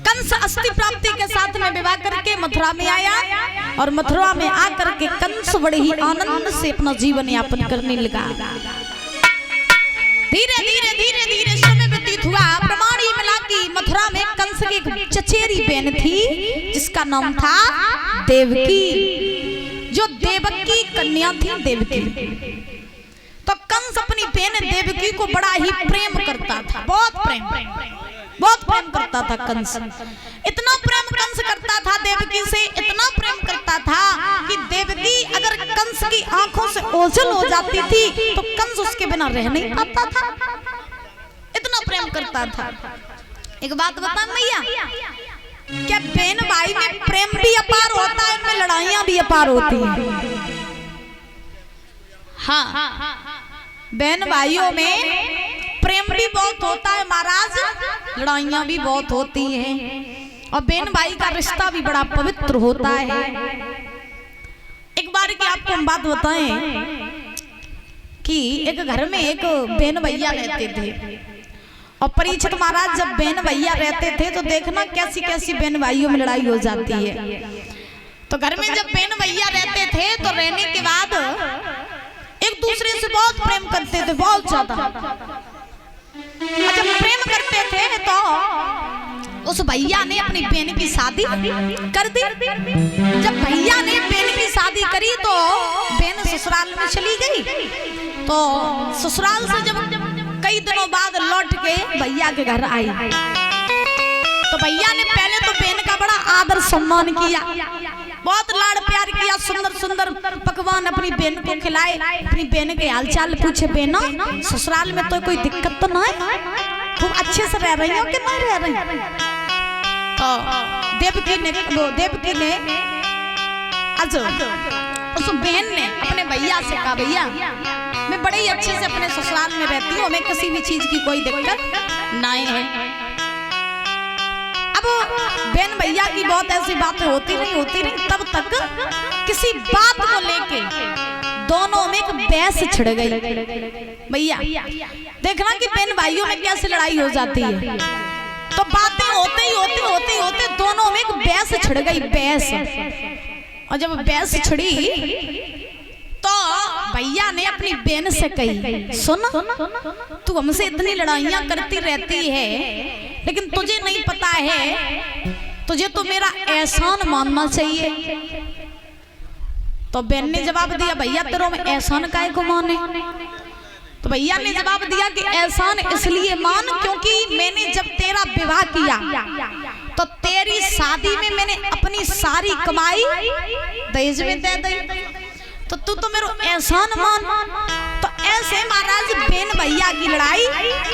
कंस अस्थि प्राप्ति के साथ में विवाह करके मथुरा में आया और मथुरा में आकर के कंस बड़े ही आनंद से अपना जीवन यापन करने लगा। धीरे धीरे धीरे धीरे समय व्यतीत हुआ। प्रमाण ये मिला कि मथुरा में कंस की एक चचेरी बहन थी जिसका नाम था देवकी, जो देवकी कन्या थी देवकी। तो कंस अपनी बहन देवकी को बड़ा ही प्रेम करता था, बहुत प्रेम करता था कंस। इतना प्रेम कंस करता था देवकी से, इतना प्रेम करता था कि देवकी अगर कंस की आंखों से ओझल हो जाती थी तो कंस उसके बिना रह नहीं पाता था, इतना प्रेम करता था। एक बात बता मैया, क्या बहन भाई में प्रेम भी अपार होता है, इनमें लड़ाइयां भी अपार होती हैं? हाँ, बहन भाइयों में प्रेम भी बहुत होता है महाराज, लड़ाइयां भी बहुत होती हैं, और बहन भाई का रिश्ता भी बड़ा पवित्र होता है। एक बार की आपको हम बात बताएं कि एक घर में एक बहन भैया रहते थे, और परीक्षित महाराज जब बहन भैया रहते थे तो देखना कैसी कैसी बहन भाइयों में लड़ाई हो जाती है। तो घर में जब बहन भैया रहते थे तो रहने के बाद एक दूसरे से बहुत प्रेम करते थे, बहुत ज्यादा। जब प्रेम करते थे तो उस भैया ने अपनी बहन की शादी कर दी। जब भैया ने बहन की शादी करी तो बहन ससुराल में चली गई। तो ससुराल से जब कई दिनों बाद लौट के भैया के घर आई तो भैया ने पहले तो बहन का बड़ा आदर सम्मान किया, बहुत लाड़ प्यार किया, सुंदर सुंदर पकवान अपनी बहन को खिलाए, अपनी बहन के हालचाल पूछे, बहना ससुराल में तो कोई दिक्कत तो ना है, खूब अच्छे से रह रही हो कि नहीं रह रही? तो देवकी ने उस बहन ने अपने भैया से कहा, भैया मैं बड़े ही अच्छे से अपने ससुराल में रहती हूँ, हमें किसी भी चीज की कोई दिक्कत नहीं है। बहन भैया की बहुत ऐसी बातें होती रही, तब तक किसी बात को लेके दोनों में एक बहस छिड़ गई। भैया देखना कि बहन भाइयों में कैसे लड़ाई हो जाती है। तो बातें होते दोनों में एक बहस छिड़ गई, बहस। और जब बहस छिड़ी तो भैया ने अपनी बहन से कही, सुन तू हमसे इतनी लड़ाइयां करती रहती है लेकिन तुझे नहीं पता है, तुझे तो मेरा एहसान मानना चाहिए। तो बहन ने जवाब दिया, भैया तेरे में एहसान काहे को माने? तो भैया ने जवाब दिया कि एहसान इसलिए मान क्योंकि मैंने जब तेरा विवाह किया तो तेरी शादी में मैंने अपनी सारी कमाई दहेज में दे दी, तो तू तो मेरा एहसान मान। तो ऐसे महाराज बहन भैया की लड़ाई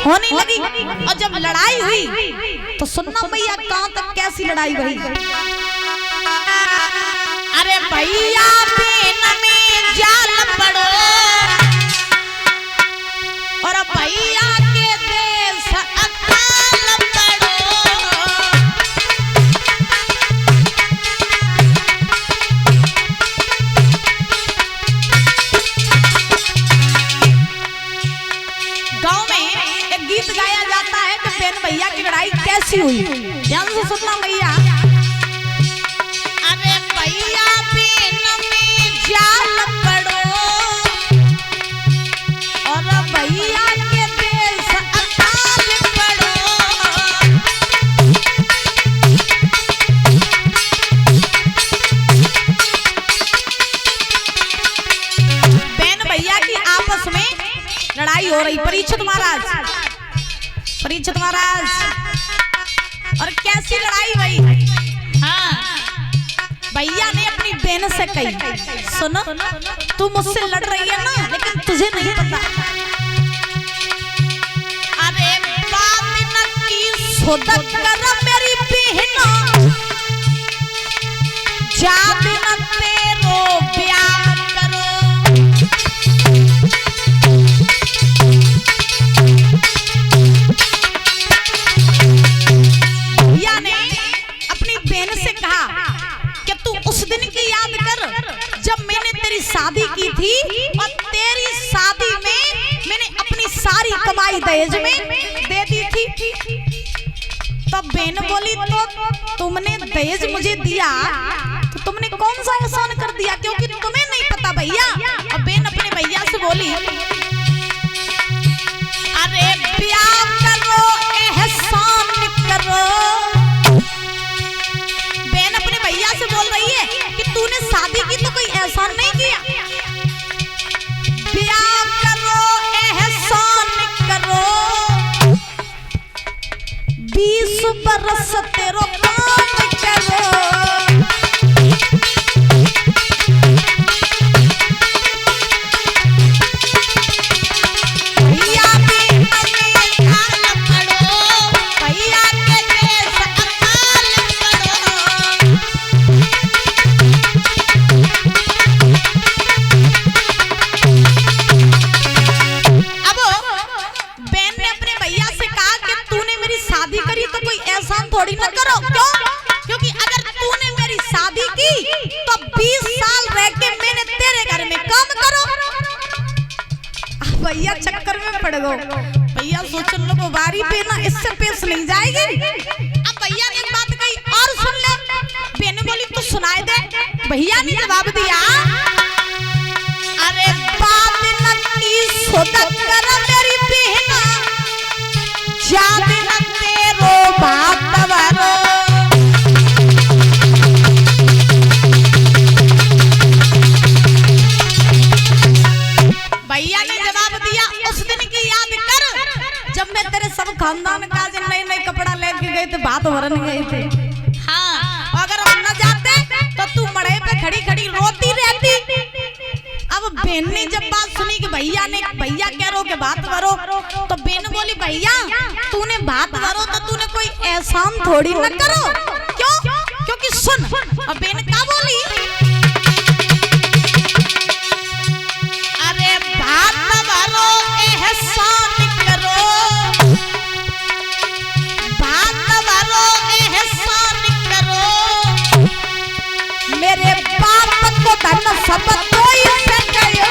होने लगी। और जब लड़ाई हुई तो सुनना भैया कहां तक कैसी लड़ाई हुई। अरे भैया बहन में जाल पड़ो और भैया के देश अकाल पड़ो। गाया जाता है कि बहन भैया की लड़ाई कैसी हुई, ध्यान से सुनना भैया। अरे भैया बहन में जाल पड़ो और भैया के देश अकाल पड़ो। बहन भैया की आपस में लड़ाई हो रही। परीक्षित महाराज और कैसी लड़ाई हुई? हाँ, भैया ने अपनी बहन से कही, सुन तू मुझसे लड़ रही है ना, लेकिन तुझे नहीं पता। अरे बात न की सुधक कर मेरी बहन, जात न तेरो प्यार करो। शादी की थी और तेरी शादी में मैंने अपनी सारी कमाई दहेज में दे दी थी। तो बहन बोली तो तुमने दहेज मुझे दिया तो तुमने कौन सा एहसान कर दिया, क्योंकि तुम्हें नहीं पता भैया। और बहन अपने भैया से बोली अरे प्यार करो एहसान करो। बहन अपने भैया से बोल रही है कि तूने शादी की तो कोई एहसान नहीं किया। प्यार करो एहसान करो, 20 बरस तेरो काम करो। थोड़ी न करो, क्यों? क्योंकि अगर तूने मेरी शादी की तो 20 साल रह के मैंने तेरे घर में काम करो। भैया चक्कर में पड़ गो। भैया सोचने लगो बारी पे ना इससे पेश नहीं जाएगी। अब भैया ने एक बात कही और सुन ले। बहन बोली तू सुनाए दे। भैया ने जवाब दिया अरे बात न की सोदत कर मेरी बहना, याद न तेरो बात वरो। भैया ने जवाब दिया उस दिन की याद कर जब मैं तेरे सब खानदान का नए नए कपड़ा लेके गए थे, बात भरन गए थे। हाँ, अगर हम न जाते तो तू मड़े पे खड़ी खड़ी रोती रहती। अब बहन ने जब बात सुनी कि भैया कह रो के बात भरो, तो बहन बोली भैया तूने बात भरो तो तूने कोई एहसान थोड़ी न करो, क्यों? क्योंकि सुन। अब बहन क्या बोली अरे बात भरो एहसान करो, बात भरो एहसान करो, मेरे बाप को धन सब कोई से गयो।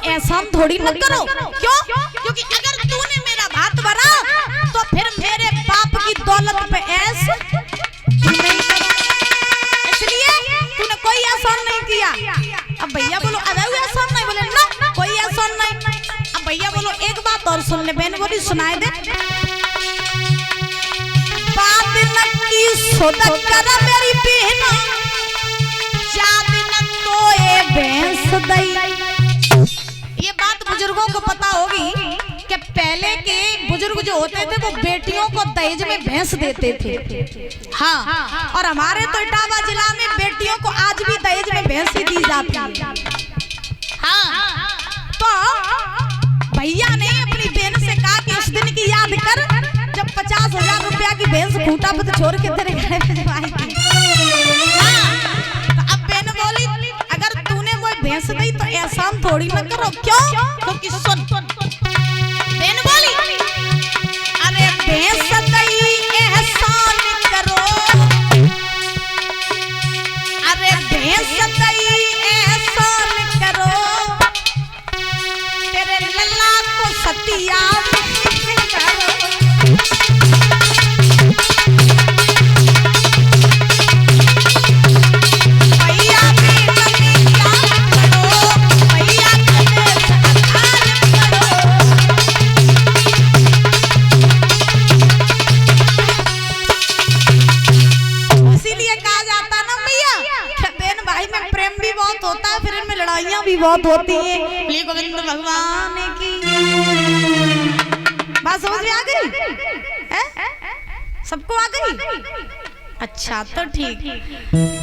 एहसान थोड़ी न करो, क्यों? क्योंकि अगर तूने मेरा बात भरा तो फिर मेरे बाप की दौलत पे ऐश नहीं, इसलिए तूने कोई एहसान नहीं किया। अब भैया बोलो अरे एहसान नहीं, बोले ना कोई एहसान नहीं। अब भैया बोलो एक बात और सुन ले। बहन बोली सुनाए दे। बात न की सोदत कर मेरी बहना, याद न तो ए भैंस दई। ये बात बुजुर्गों को पता होगी कि पहले के बुजुर्ग जो होते थे वो बेटियों को दहेज में भैंस देते थे। हाँ, और हमारे तो इटावा जिला में बेटियों को आज भी दहेज में भैंस ही दी जाती है। हाँ, तो भैया ने अपनी बहन से कहा कि उस दिन की याद कर जब 50,000 रुपया की भैंस खूंटा पर छोड़ के तेरे घर में आई थी। तो अब बहन बोली अगर तूने वो भैंस दी तो एहसान थोड़ी न करो, क्यों? क्योंकि सुन। बहन बोली अरे भैंस दी एहसान करो, अरे भैंस दी एहसान करो, तेरे लल्ला को सतिया करो। लड़ाइयाँ भी बहुत होती हैं। गोविंद भगवान की बात समझ में आ गई? सबको आ गई? अच्छा तो ठीक।